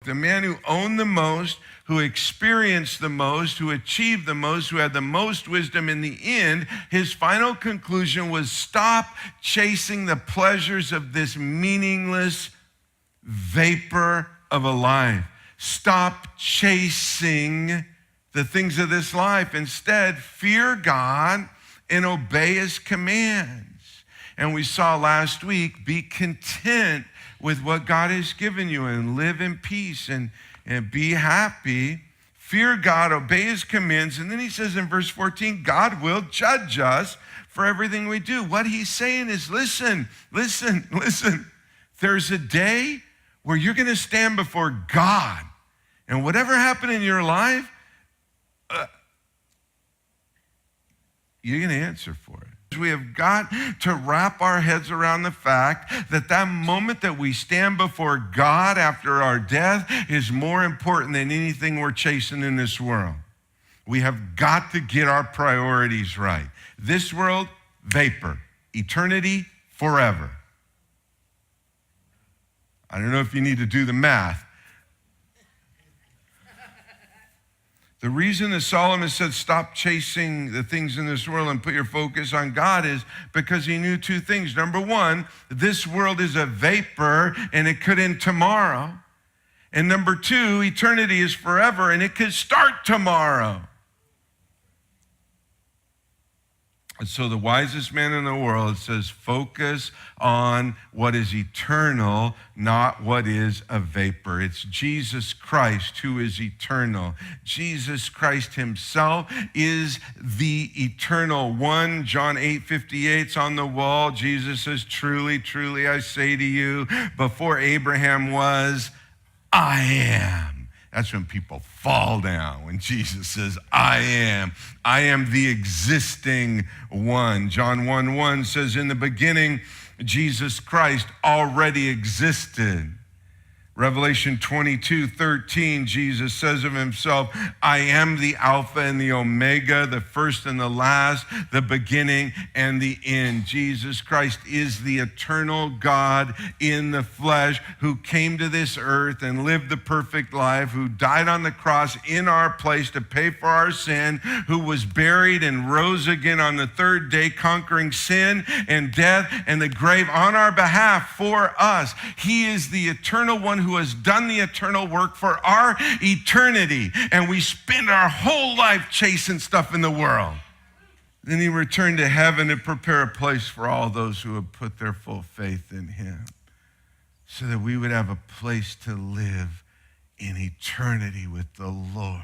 The man who owned the most, who experienced the most, who achieved the most, who had the most wisdom in the end, his final conclusion was stop chasing the pleasures of this meaningless vapor of a life. Stop chasing the things of this life. Instead, fear God and obey his commands. And we saw last week, be content with what God has given you and live in peace and be happy. Fear God, obey his commands. And then he says in verse 14, God will judge us for everything we do. What he's saying is, listen. There's a day where you're going to stand before God. And whatever happened in your life, you're going to answer for it. We have got to wrap our heads around the fact that that moment that we stand before God after our death is more important than anything we're chasing in this world. We have got to get our priorities right. This world, vapor. Eternity, forever. I don't know if you need to do the math. The reason that Solomon said stop chasing the things in this world and put your focus on God is because he knew two things. Number one, this world is a vapor and it could end tomorrow. And number two, eternity is forever and it could start tomorrow. And so the wisest man in the world says, focus on what is eternal, not what is a vapor. It's Jesus Christ who is eternal. Jesus Christ himself is the eternal one. John 8:58's on the wall. Jesus says, truly, truly, I say to you, before Abraham was, I am. That's when people fall down, when Jesus says, I am the existing one. John 1:1 says, in the beginning, Jesus Christ already existed. Revelation 22:13, Jesus says of himself, I am the Alpha and the Omega, the first and the last, the beginning and the end. Jesus Christ is the eternal God in the flesh who came to this earth and lived the perfect life, who died on the cross in our place to pay for our sin, who was buried and rose again on the third day, conquering sin and death and the grave on our behalf for us. He is the eternal one who has done the eternal work for our eternity, and we spend our whole life chasing stuff in the world. Then he returned to heaven to prepare a place for all those who have put their full faith in him, so that we would have a place to live in eternity with the Lord.